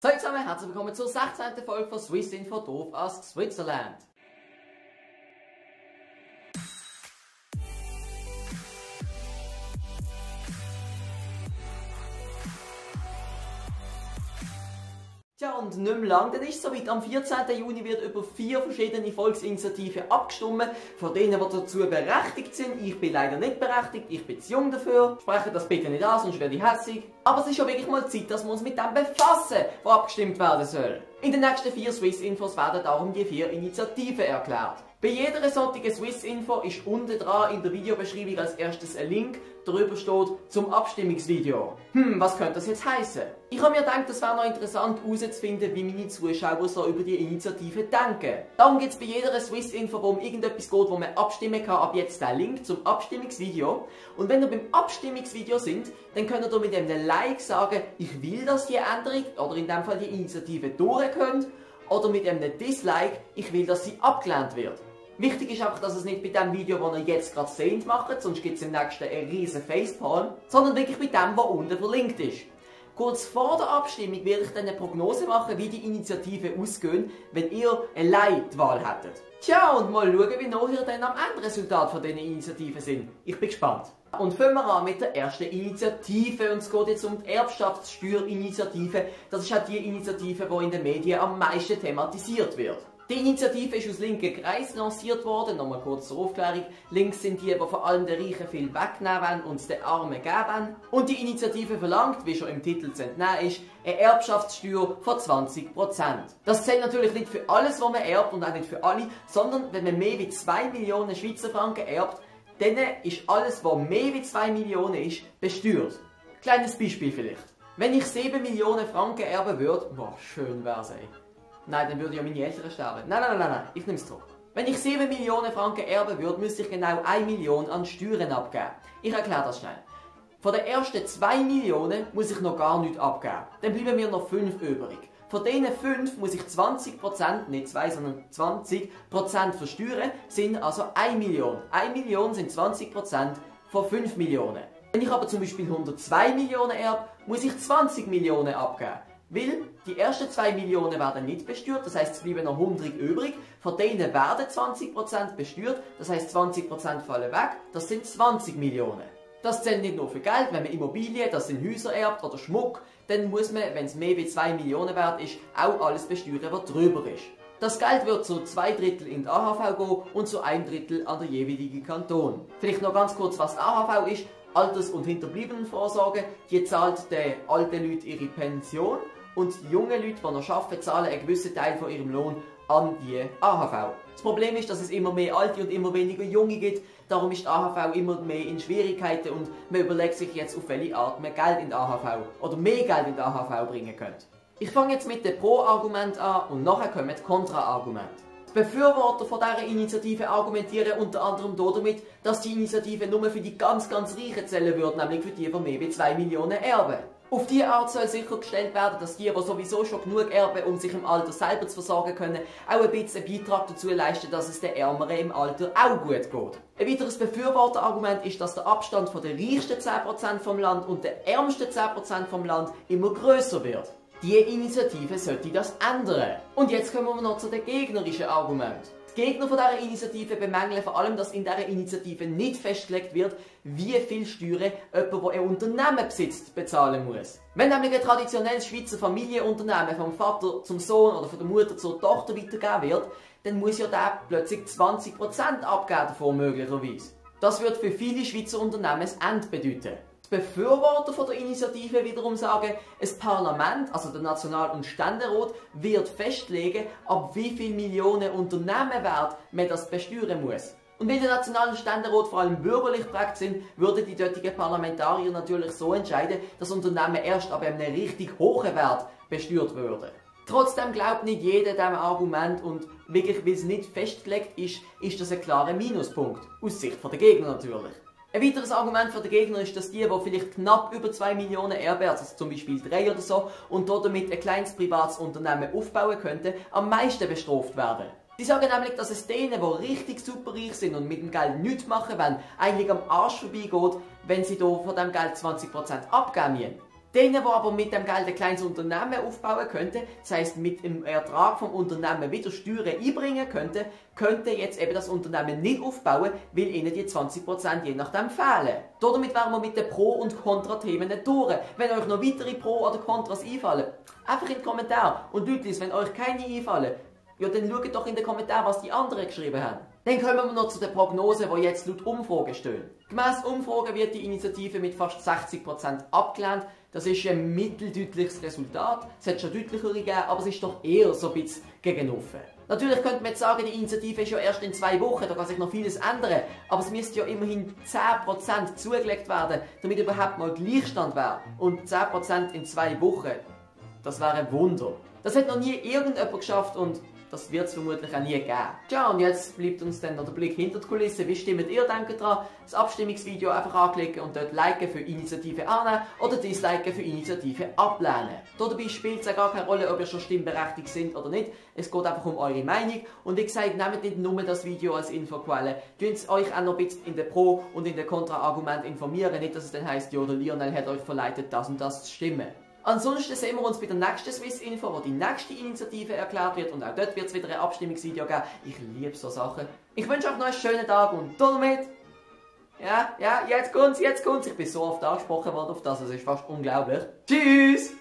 Hallo zusammen, herzlich willkommen zur 16. Folge von Swissinfo Doof Ask Switzerland. Tja, und nicht mehr lang, dann ist es soweit. Am 14. Juni wird über 4 verschiedene Volksinitiativen abgestimmt, von denen, die dazu berechtigt sind. Ich bin leider nicht berechtigt, ich bin zu jung dafür. Spreche das bitte nicht an, sonst werde ich hässig. Aber es ist schon wirklich mal Zeit, dass wir uns mit dem befassen, was abgestimmt werden soll. In den nächsten 4 Swiss-Infos werden darum die 4 Initiativen erklärt. Bei jeder solchen Swiss-Info ist unten dran in der Videobeschreibung als erstes ein Link, darüber steht zum Abstimmungsvideo. Was könnte das jetzt heißen? Ich habe mir gedacht, es wäre noch interessant herauszufinden, wie meine Zuschauer so über die Initiative denken. Darum gibt es bei jeder Swiss-Info, wo um irgendetwas geht, wo man abstimmen kann, ab jetzt den Link zum Abstimmungsvideo. Und wenn ihr beim Abstimmungsvideo sind, dann könnt ihr mit einem Like sagen, ich will, dass die Änderung, oder in dem Fall die Initiative durchkommt, oder mit einem Dislike, ich will, dass sie abgelehnt wird. Wichtig ist einfach, dass es nicht bei dem Video, das ihr jetzt gerade seht, macht, sonst gibt es im nächsten einen riesen Facepalm, sondern wirklich bei dem, was unten verlinkt ist. Kurz vor der Abstimmung werde ich dann eine Prognose machen, wie die Initiativen ausgehen, wenn ihr allein die Wahl hättet. Tja, und mal schauen, wie nachher dann am Endresultat von diesen Initiativen sind. Ich bin gespannt. Und fangen wir an mit der ersten Initiative, und es geht jetzt um die Erbschaftssteuerinitiative. Das ist auch die Initiative, die in den Medien am meisten thematisiert wird. Die Initiative ist aus linken Kreisen lanciert worden. Nochmal kurz zur Aufklärung. Links sind die vor allem den Reichen viel wegnehmen wollen und es den Armen geben wollen. Und die Initiative verlangt, wie schon im Titel zu entnehmen ist, eine Erbschaftssteuer von 20%. Das zählt natürlich nicht für alles, was man erbt und auch nicht für alle, sondern wenn man mehr wie 2 Millionen Schweizer Franken erbt, dann ist alles, was mehr wie 2 Millionen ist, besteuert. Kleines Beispiel vielleicht. Wenn ich 7 Millionen Franken erben würde, boah, schön wär's ey. Nein, dann würde ja meine Eltern sterben. Nein, ich nehme es zurück. Wenn ich 7 Millionen Franken erben würde, müsste ich genau 1 Million an Steuern abgeben. Ich erkläre das schnell. Von den ersten 2 Millionen muss ich noch gar nichts abgeben. Dann bleiben mir noch 5 übrig. Von diesen 5 muss ich 20%, nicht 2, sondern 20% versteuern, sind also 1 Million. 1 Million sind 20% von 5 Millionen. Wenn ich aber zum Beispiel 102 Millionen erbe, muss ich 20 Millionen abgeben. Weil die ersten 2 Millionen werden nicht besteuert, das heisst es bleiben noch 100 übrig, von denen werden 20% besteuert, das heisst 20% fallen weg, das sind 20 Millionen. Das zählt nicht nur für Geld, wenn man Immobilien, das sind Häuser erbt oder Schmuck, dann muss man, wenn es mehr als 2 Millionen wert ist, auch alles besteuern, was drüber ist. Das Geld wird zu 2/3 in die AHV gehen und zu 1/3 an den jeweiligen Kanton. Vielleicht noch ganz kurz, was die AHV ist. Alters- und Hinterbliebenenvorsorge, die zahlt den alten Leuten ihre Pension. Und junge Leute, die noch arbeiten, zahlen einen gewissen Teil von ihrem Lohn an die AHV. Das Problem ist, dass es immer mehr Alte und immer weniger Junge gibt. Darum ist die AHV immer mehr in Schwierigkeiten und man überlegt sich jetzt, auf welche Art man Geld in die AHV oder mehr Geld in die AHV bringen könnte. Ich fange jetzt mit dem Pro-Argument an und nachher kommen die Kontra-Argumente. Die Befürworter von dieser Initiative argumentieren unter anderem damit, dass die Initiative nur für die ganz Reichen zählen würde, nämlich für die mehr als 2 Millionen erben. Auf diese Art soll sichergestellt werden, dass die sowieso schon genug erben, um sich im Alter selber zu versorgen können, auch ein bisschen einen Beitrag dazu leisten, dass es den Ärmeren im Alter auch gut geht. Ein weiteres Befürworterargument ist, dass der Abstand von den reichsten 10% vom Land und den ärmsten 10% vom Land immer grösser wird. Die Initiative sollte das ändern. Und jetzt kommen wir noch zu den gegnerischen Argumenten. Die Gegner von dieser Initiative bemängeln vor allem, dass in dieser Initiative nicht festgelegt wird, wie viel Steuern jemand, der ein Unternehmen besitzt, bezahlen muss. Wenn nämlich ein traditionelles Schweizer Familienunternehmen vom Vater zum Sohn oder von der Mutter zur Tochter weitergegeben wird, dann muss ja der plötzlich 20% abgeben davon möglicherweise. Das wird für viele Schweizer Unternehmen ein Ende bedeuten. Die Befürworter von der Initiative wiederum sagen, das Parlament, also der National- und Ständerat, wird festlegen, ab wie viel Millionen Unternehmenwert man das besteuern muss. Und weil der National- und Ständerat vor allem bürgerlich geprägt sind, würden die dortigen Parlamentarier natürlich so entscheiden, dass Unternehmen erst ab einem richtig hohen Wert besteuert würden. Trotzdem glaubt nicht jeder diesem Argument und wirklich, weil es nicht festgelegt ist, ist das ein klarer Minuspunkt. Aus Sicht der Gegner natürlich. Ein weiteres Argument für den Gegner ist, dass die vielleicht knapp über 2 Millionen erben, also zum Beispiel 3 oder so, und damit ein kleines privates Unternehmen aufbauen könnten, am meisten bestraft werden. Sie sagen nämlich, dass es denen, die richtig superreich sind und mit dem Geld nichts machen wollen, eigentlich am Arsch vorbeigeht, wenn sie von diesem Geld 20% abgeben müssen. Denen, die aber mit dem Geld ein kleines Unternehmen aufbauen könnten, das heisst mit dem Ertrag vom Unternehmen wieder Steuern einbringen könnten jetzt eben das Unternehmen nicht aufbauen, weil ihnen die 20% je nachdem fehlen. Damit wären wir mit den Pro- und Kontra-Themen durch. Wenn euch noch weitere Pro- oder Kontras einfallen, einfach in die Kommentare. Und Leute, wenn euch keine einfallen, ja, dann schaut doch in den Kommentaren, was die anderen geschrieben haben. Dann kommen wir noch zu den Prognosen, die jetzt laut Umfragen stehen. Gemäss Umfragen wird die Initiative mit fast 60% abgelehnt. Das ist ein mitteldeutliches Resultat. Es hat schon deutlichere gegeben, aber es ist doch eher so ein bisschen gegen offen. Natürlich könnte man jetzt sagen, die Initiative ist ja erst in 2 Wochen, da kann sich noch vieles ändern. Aber es müsste ja immerhin 10% zugelegt werden, damit überhaupt mal Gleichstand wäre. Und 10% in 2 Wochen, das wäre ein Wunder. Das hat noch nie irgendjemand geschafft und das wird es vermutlich auch nie geben. Tja, und jetzt bleibt uns dann noch der Blick hinter die Kulissen. Wie stimmt ihr? Denkt dran, das Abstimmungsvideo einfach anklicken und dort liken für Initiative annehmen oder disliken für Initiative ablehnen. Dabei spielt es auch gar keine Rolle, ob ihr schon stimmberechtigt sind oder nicht. Es geht einfach um eure Meinung. Und wie gesagt, nehmt nicht nur das Video als Infoquelle. Tut euch auch noch ein bisschen in den Pro- und in den Kontra-Argument informieren. Nicht, dass es dann heisst, ja, der Lionel hat euch verleitet, das und das zu stimmen. Ansonsten sehen wir uns bei der nächsten Swiss Info, wo die nächste Initiative erklärt wird und auch dort wird es wieder ein Abstimmungsvideo geben. Ich liebe so Sachen. Ich wünsche euch noch einen schönen Tag und damit... Ja, jetzt kommt's. Ich bin so oft angesprochen worden auf das, es ist fast unglaublich. Tschüss!